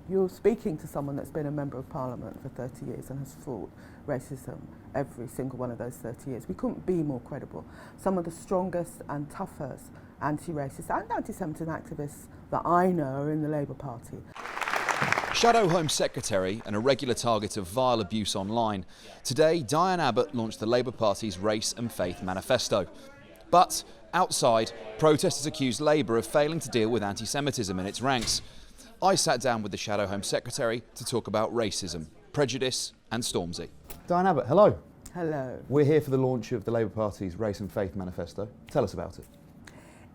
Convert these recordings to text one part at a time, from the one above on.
You're speaking to someone that's been a Member of Parliament for 30 years and has fought racism every single one of those 30 years. We couldn't be more credible. Some of the strongest and toughest anti-racist and anti-Semitism activists that I know are in the Labour Party. Shadow Home Secretary and a regular target of vile abuse online, today Diane Abbott launched the Labour Party's Race and Faith manifesto. But outside, protesters accused Labour of failing to deal with anti-Semitism in its ranks. I sat down with the Shadow Home Secretary to talk about racism, prejudice and Stormzy. Diane Abbott, hello. Hello. We're here for the launch of the Labour Party's Race and Faith manifesto. Tell us about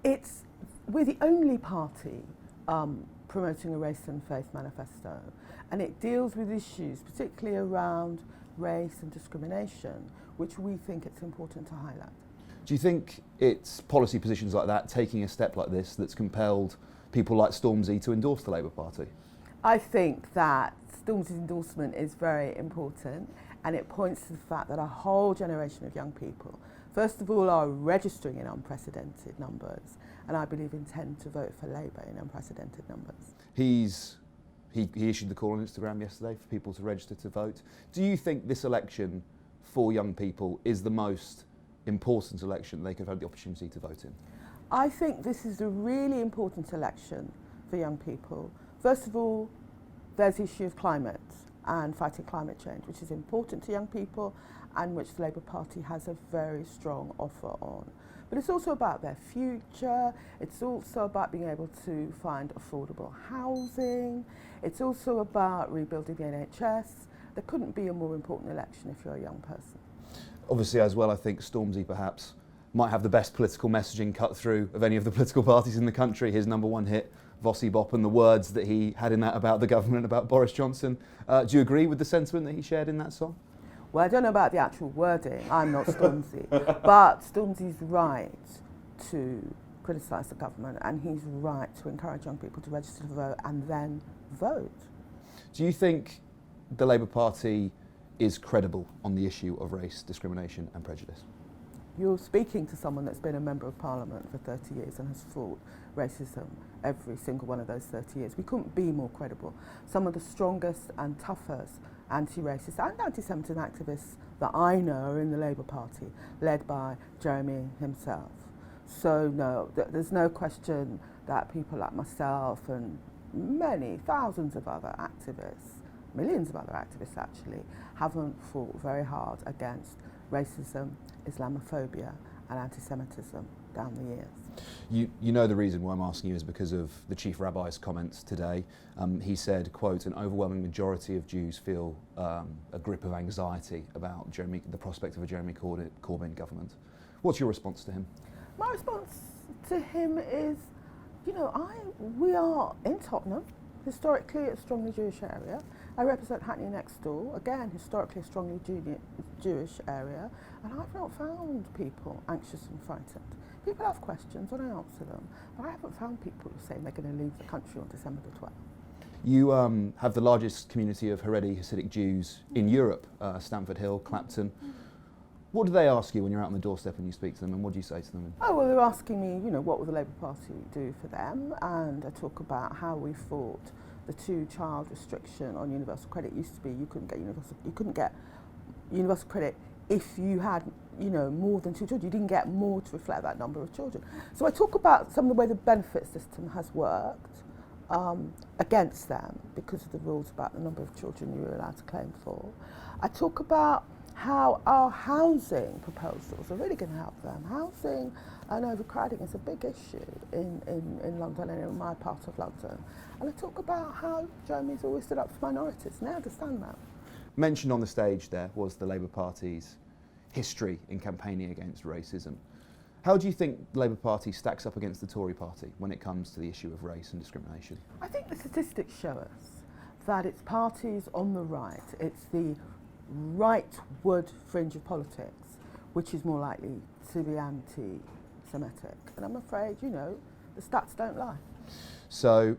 it. We're the only party promoting a race and faith manifesto, and it deals with issues particularly around race and discrimination, which we think it's important to highlight. Do you think it's policy positions like that, taking a step like this, that's compelled people like Stormzy to endorse the Labour Party? I think that Stormzy's endorsement is very important, and it points to the fact that a whole generation of young people, first of all, are registering in unprecedented numbers, and I believe intend to vote for Labour in unprecedented numbers. He issued the call on Instagram yesterday for people to register to vote. Do you think this election for young people is the most important election they could have had the opportunity to vote in? I think this is a really important election for young people. First of all, there's the issue of climate and fighting climate change, which is important to young people and which the Labour Party has a very strong offer on. But it's also about their future, it's also about being able to find affordable housing, it's also about rebuilding the NHS. There couldn't be a more important election if you're a young person. Obviously, as well, I think Stormzy perhaps might have the best political messaging cut through of any of the political parties in the country. His #1 hit, Bossy Bop, and the words that he had in that about the government, about Boris Johnson. Do you agree with the sentiment that he shared in that song? Well, I don't know about the actual wording, I'm not Stormzy, but Stormzy's right to criticise the government, and he's right to encourage young people to register to vote and then vote. Do you think the Labour Party is credible on the issue of race, discrimination and prejudice? You're speaking to someone that's been a Member of Parliament for 30 years and has fought racism every single one of those 30 years. We couldn't be more credible. Some of the strongest and toughest anti-racist and anti-Semitism activists that I know are in the Labour Party, led by Jeremy himself. So no, there's no question that people like myself and many thousands of other activists, millions of other activists actually, haven't fought very hard against racism, Islamophobia and anti-Semitism down the years. You know the reason why I'm asking you is because of the Chief Rabbi's comments today. He said, quote, an overwhelming majority of Jews feel a grip of anxiety about the prospect of a Jeremy Corbyn government. What's your response to him? My response to him is, we are in Tottenham, historically a strongly Jewish area. I represent Hackney next door, again historically a strongly Jewish area, and I've not found people anxious and frightened. People have questions and I answer them, but I haven't found people saying they're going to leave the country on December the 12th. You have the largest community of Haredi Hasidic Jews in Europe, Stamford Hill, Clapton. What do they ask you when you're out on the doorstep and you speak to them, and what do you say to them? Oh, well, they're asking me, what will the Labour Party do for them, and I talk about how we fought the 2-child restriction on universal credit. It used to be you couldn't get universal credit if you had, more than 2 children. You didn't get more to reflect that number of children. So I talk about some of the way the benefit system has worked against them because of the rules about the number of children you were allowed to claim for. I talk about how our housing proposals are really going to help them. Housing and overcrowding is a big issue in London and in my part of London. And I talk about how Jeremy's always stood up for minorities, and I understand that. Mentioned on the stage there was the Labour Party's history in campaigning against racism. How do you think the Labour Party stacks up against the Tory Party when it comes to the issue of race and discrimination? I think the statistics show us that it's parties on the right, it's the rightward fringe of politics, which is more likely to be anti-Semitic. And I'm afraid, the stats don't lie. So,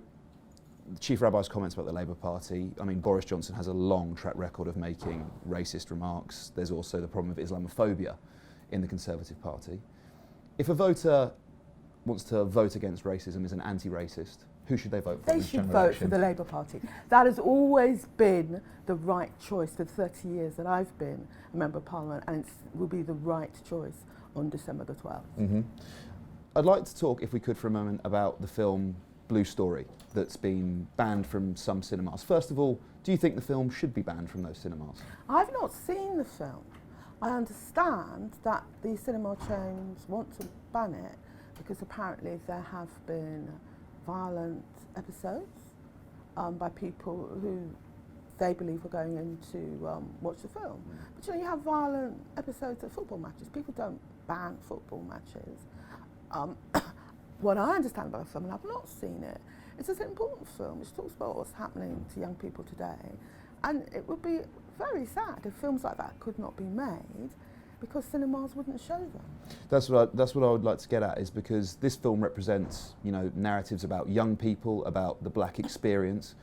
the Chief Rabbi's comments about the Labour Party, Boris Johnson has a long track record of making racist remarks. There's also the problem of Islamophobia in the Conservative Party. If a voter wants to vote against racism as an anti-racist, Who should they vote for? They in this should general vote election? for the Labour Party. That has always been the right choice for the 30 years that I've been a Member of Parliament, and it will be the right choice on December the 12th. Mm-hmm. I'd like to talk, if we could, for a moment about the film Blue Story that's been banned from some cinemas. First of all, do you think the film should be banned from those cinemas? I've not seen the film. I understand that the cinema chains want to ban it because apparently there have been violent episodes by people who they believe were going in to watch the film. But you know, you have violent episodes at football matches. People don't ban football matches. What I understand about the film, and I've not seen it, it's an important film which talks about what's happening to young people today. And it would be very sad if films like that could not be made because cinemas wouldn't show them. That's what I would like to get at, is because this film represents, you know, narratives about young people, about the black experience.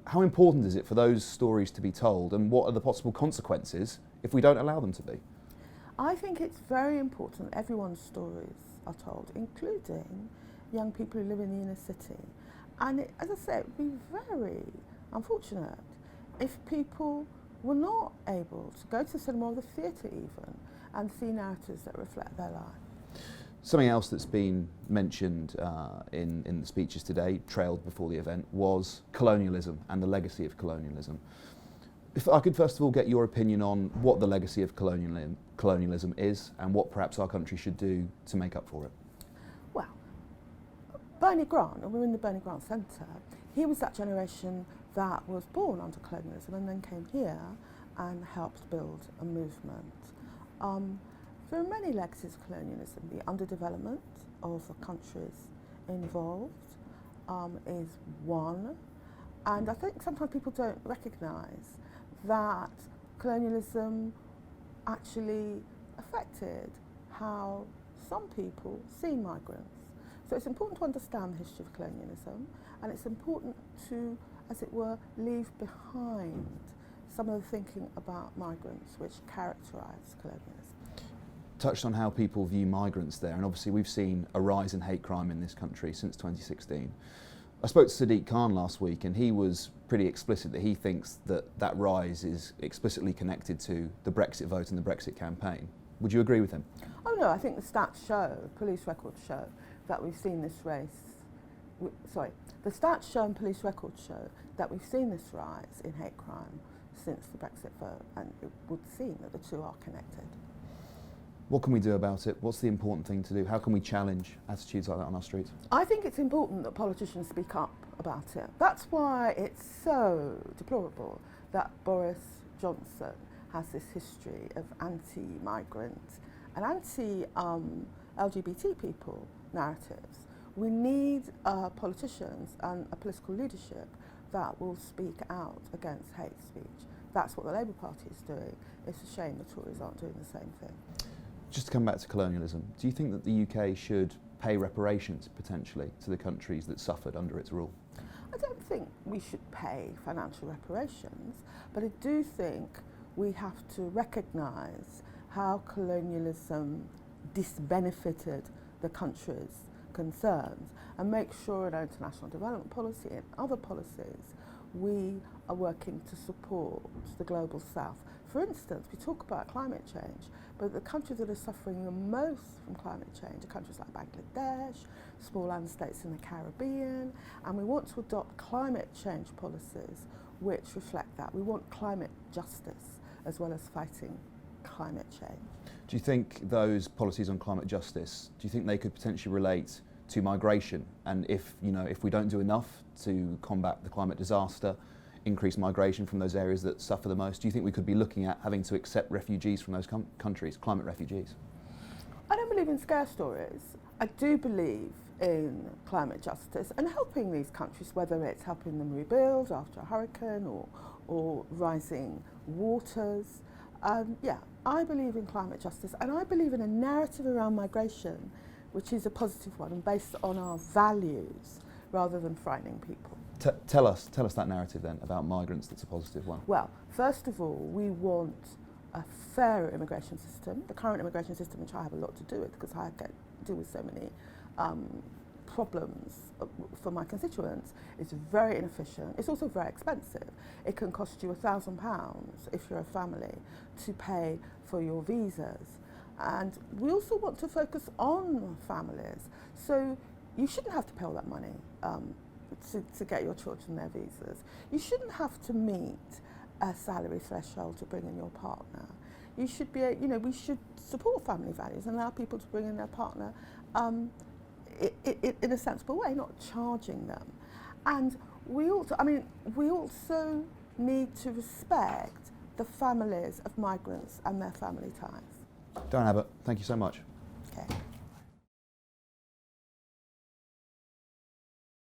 How important is it for those stories to be told, and what are the possible consequences if we don't allow them to be? I think it's very important that everyone's stories are told, including young people who live in the inner city. And it, as I say, it would be very unfortunate if people were not able to go to the cinema or the theatre even and see narratives that reflect their life. Something else that's been mentioned in the speeches today, trailed before the event, was colonialism and the legacy of colonialism. If I could first of all get your opinion on what the legacy of colonialism is and what perhaps our country should do to make up for it. Well, Bernie Grant, and we're in the Bernie Grant Centre, he was that generation that was born under colonialism and then came here and helped build a movement. There are many legacies of colonialism. The underdevelopment of the countries involved is one. And I think sometimes people don't recognise that colonialism actually affected how some people see migrants. So it's important to understand the history of colonialism, and it's important to, as it were, leave behind some of the thinking about migrants which characterise colonialism. Touched on how people view migrants there, and obviously we've seen a rise in hate crime in this country since 2016. I spoke to Sadiq Khan last week, and he was pretty explicit that he thinks that that rise is explicitly connected to the Brexit vote and the Brexit campaign. Would you agree with him? Oh no, I think the stats show, police records show, that we've seen this the stats show and police records show that we've seen this rise in hate crime since the Brexit vote, and it would seem that the two are connected. What can we do about it? What's the important thing to do? How can we challenge attitudes like that on our streets? I think it's important that politicians speak up about it. That's why it's so deplorable that Boris Johnson has this history of anti-migrant and anti-LGBT people narratives. We need politicians and a political leadership that will speak out against hate speech. That's what the Labour Party is doing. It's a shame the Tories aren't doing the same thing. Just to come back to colonialism, do you think that the UK should pay reparations potentially to the countries that suffered under its rule? I don't think we should pay financial reparations, but I do think we have to recognise how colonialism disbenefited the countries concerned and make sure in our international development policy and other policies we are working to support the global south. For instance, we talk about climate change, but the countries that are suffering the most from climate change are countries like Bangladesh, small land states in the Caribbean, and we want to adopt climate change policies which reflect that. We want climate justice as well as fighting climate change. Do you think those policies on climate justice, do you think they could potentially relate to migration? And if we don't do enough to combat the climate disaster, increase migration from those areas that suffer the most, do you think we could be looking at having to accept refugees from those countries, climate refugees? I don't believe in scare stories. I do believe in climate justice and helping these countries, whether it's helping them rebuild after a hurricane or rising waters. I believe in climate justice, and I believe in a narrative around migration which is a positive one and based on our values rather than frightening people. Tell us that narrative then about migrants that's a positive one. Well, first of all, we want a fairer immigration system. The current immigration system, which I have a lot to do with because I do with so many problems for my constituents. It's very inefficient. It's also very expensive. It can cost you £1,000 if you're a family to pay for your visas. And we also want to focus on families. So you shouldn't have to pay all that money to get your children their visas. You shouldn't have to meet a salary threshold to bring in your partner. You should be, we should support family values and allow people to bring in their partner in a sensible way, not charging them. And we also need to respect the families of migrants and their family ties. Diane Abbott, thank you so much.